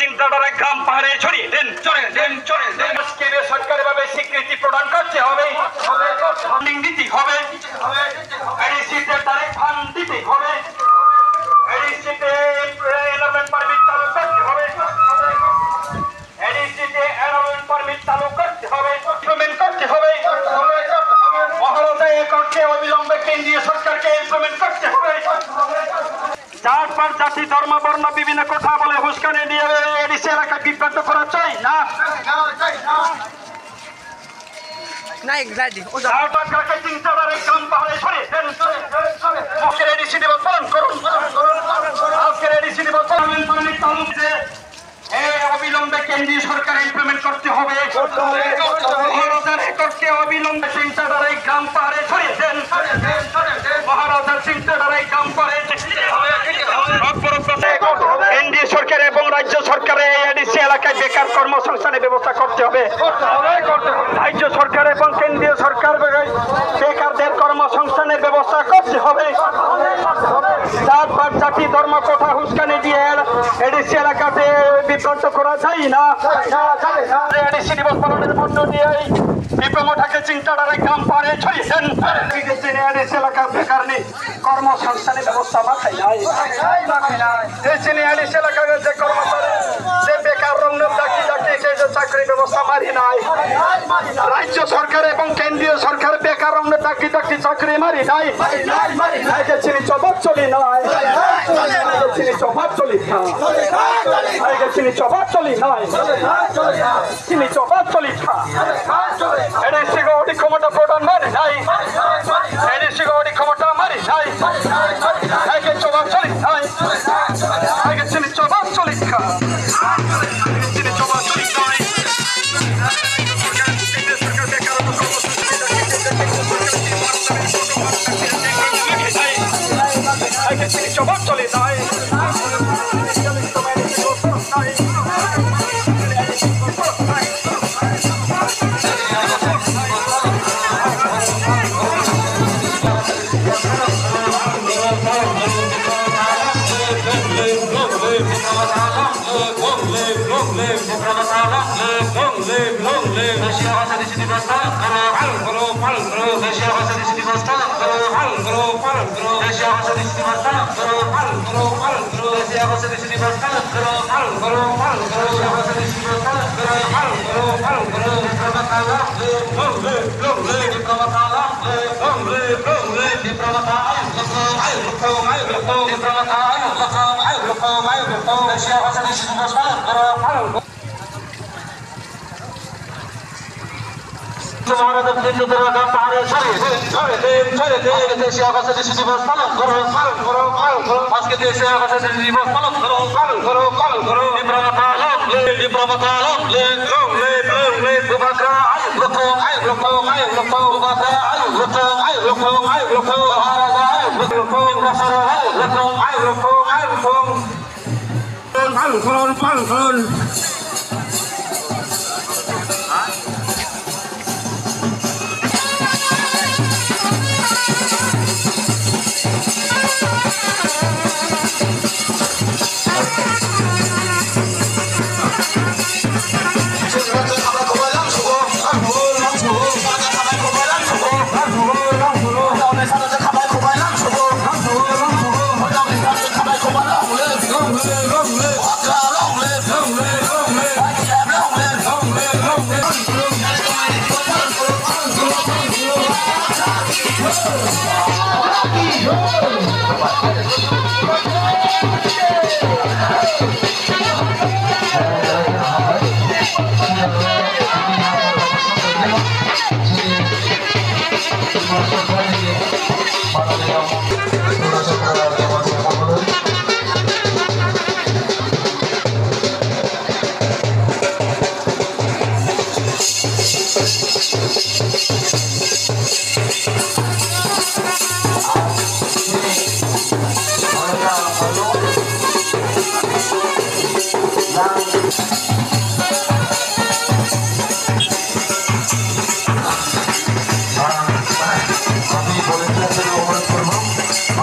চিন্তাধারা গ্রাম পাহাড়ে ছড়িয়ে দেন, সরকারিভাবে স্বীকৃতি প্রদান করতে হবে, ফান্ডিং দিতে হবে, এডিসিতে ডাইরেক্ট ফান্ড দিতে হবে, এডিসিতে এনরোলমেন্ট পারমিট চালু করতে হবে, এডিসিতে এনরোলমেন্ট পারমিট চালু করতে হবে, ইমপ্লিমেন্ট করতে হবে, মহারাজায় করতে অবিলম্বে কেন্দ্রীয় সরকারকে ইমপ্লিমেন্ট করতে হবে। জাত পাত জাতি ধর্ম বর্ণ বিভিন্ন কথা বলে হুস্কানি দিয়ে এডিসি এলাকায় বিভ্রান্ত করা চাই না। চিন্তাধারা গ্রাম পাহাড়ে ছড়িয়ে দেন। আজকের এডিসি দিবস পালন করুন। আজকের এডিসি দিবস অবিলম্বে কেন্দ্রীয় সরকার ইমপ্লিমেন্ট করতে হবে। মহারাজার রেকর্ডকে অবিলম্বে চিন্তাধারায় গ্রাম পাহাড়ে ছড়িয়ে দেন। মহারাজার চিন্তাধারায় গ্রাম পাহাড়ে কেন্দ্রীয় সরকার এবং রাজ্য সরকারের এডিসি এলাকায় বেকার কর্মসংস্থানের ব্যবস্থা করতে হবে। রাজ্য সরকার এবং কেন্দ্রীয় সরকার বেকারদের কর্মসংস্থানের ব্যবস্থা করতে হবে। জাত পাত জাতি ধর্ম কথা হুস্কানি দিয়ে এডিসি এলাকাতে বিভ্রান্ত করা যায় না। এডিসি দিবস পালনের মধ্য দিয়ে বিপ্লবটাকে চিন্তাধারায় গ্রাম পাহাড়ে ছড়িয়ে দেন। এডিসি এলাকার বেকার নেই কর্মসংস্থানের ব্যবস্থা মাথায় নাই। এডিসি এলাকার যে কর্মচারী যে বেকার রঙ চাকরি ব্যবস্থা মারি নাই। রাজ্য সরকার এবং কেন্দ্রীয় সরকার বেকার রঙ চাকরি মারি নাই। চিনি চবাব চলি নাই। চিনি চবাব চলি চিনি চবাব চলি নাই। চিনি চবাব চলি এডিসি গৌরী ক্ষমতা প্রদান মারি নাই। এডিসি গৌরী ক্ষমতা মারি নাই। চবাব চলি নাই। চিনি চবাব চলি চিনি চবাব চলি নাই। চিনি চবাব চলি নাই। মহারাজের তিনজনের আগাম পাহাড়ে দেশে আকাশে শিশু দিবস পালন করো আজকে দেশে আকাশে শিশু দিবস পালন করো বিপ্রমতা লংলে বুবাকরা পালন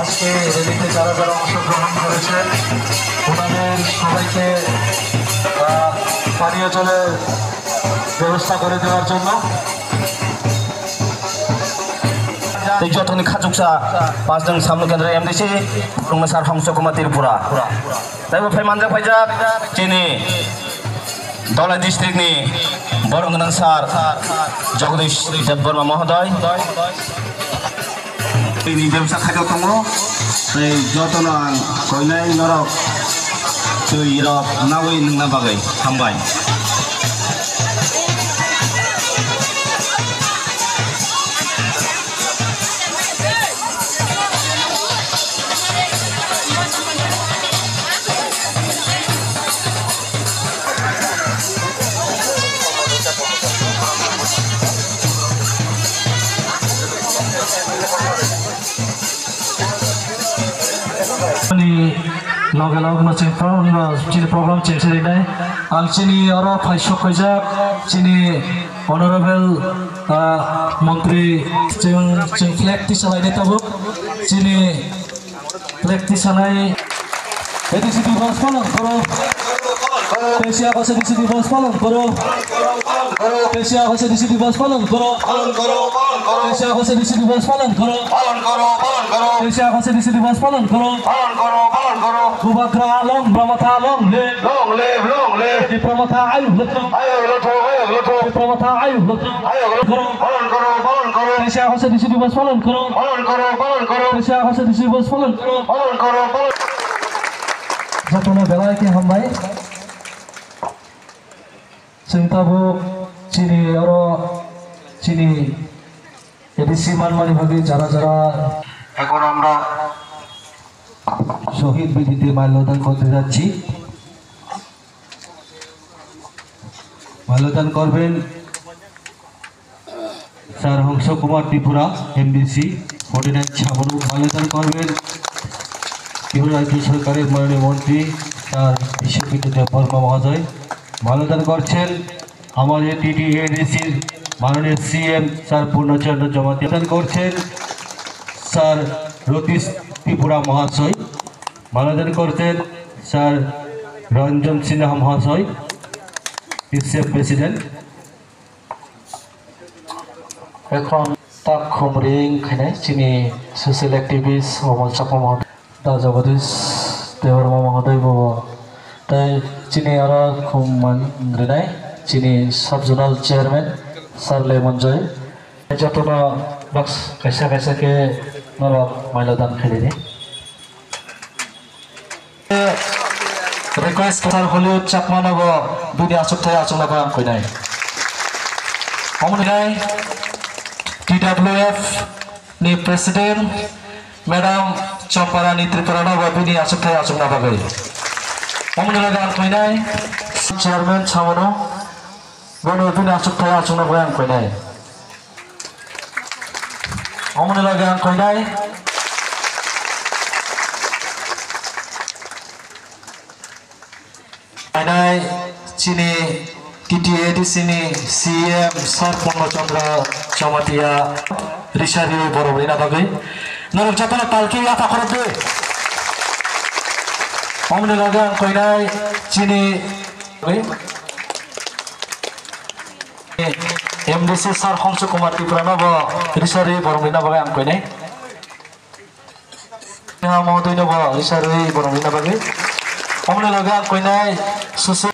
আজকে রেলিতে যারা যারা অংশগ্রহণ করেছেন ওনাদের সবাইকে পানীয় জলের ব্যবস্থা করে দেওয়ার জন্য এই যতনি খাজুকসা পাঁচজন সামনে কেন্দ্র এমডিসি সার হামসকুমা ত্রিপুরা তাই ফাই মানজা ফাইজাক চিনি ধলাই ডিস্ট্রিক্টनि বরংগনাং সার জগদীশ দেববর্মা মহোদয় ini ব্যবসা খাইতে দङ এই যতনা কইনাय নরক tui rok nawi nungna bagai hambai Laga-laga macam program ciri ini, angcini orang faisok faizak, cini honorable menteri cing flag di sana ini tahu, cini flag di sana ini, edisi di bawah palang koro, Asia kau edisi di bawah palang koro, Asia kau edisi di bawah palang koro, Asia kau edisi di bawah palang koro, Asia kau edisi di bawah palang koro. Bubakra long, Brahmata long live, Diplomata ayu leto, Diplomata ayu leto, Asia kau edisi di bawah palang koro, Asia kau edisi di bawah palang koro. Jatuhnya belai ke hambai, cinta bu, cini oro, cini edisi man-mani bagi jara-jara. এখন আমরা শহীদ বিধিতে মাল্যদান করতে যাচ্ছি। মাল্যদান করবেন sir Hansa Kumar Tripura MDC 49 ছাবনু। মাল্যদান করবেন ত্রিপুরা রাজ্য সরকারের মাননীয় মন্ত্রী স্যার বিশ্বজিৎ বর্মা মহোদয়। মাল্যদান করছেন আমাদের টিটিএডিসির মাননীয় সিএম স্যার পূর্ণচন্দ্র জমাতিয়া। দান করছেন স্যার রতীশ ত্রিপুরা মহাশয়। মাল্যদান করতেন স্যার রঞ্জন সিনহা মহাশয়, পিসিএফ প্রেসিডেন্ট। এখন তাক খমরিং খাইনাই চিনি সোশ্যাল অ্যাক্টিভিস্ট অমল চাপা মহোদয়, দা জগদীশ দেববর্মা মহোদয় বাবু তাই চিনি আরো খুব মানগ্রিনাই চিনি সাব জোনাল চেয়ারম্যান স্যার লেমন জয় যতনা বক্স কাইসা কাইসাকে নরক মাল্যদান খেলিনি। রিকোয়েস্ট স্যার হলিউড চাকমানব দুই আসক থেকে আচরণ করাম কইনাই। Omnilai TWF ni Presiden Madam Champarani Triparana Wabini Asukthai Asukna Bagai. Omnilai gan koinai Chairman Chamono Bono Wabini Asukthai Asukna Bagai koinai. Omnilai gan koinai Ainai Chini TTA di sini CM Sar Pongo Chandra Chamatia Rishari Borobina Bagai. Narok Japana Palki apa korbe? Omne lagan koinai Chini MDC Sar Khomsu Kumar Tiprana Ba Rishari Borobina Bagai am koinai. Yang mau tu ini Ba Rishari Borobina Bagai. Omne lagan koinai susu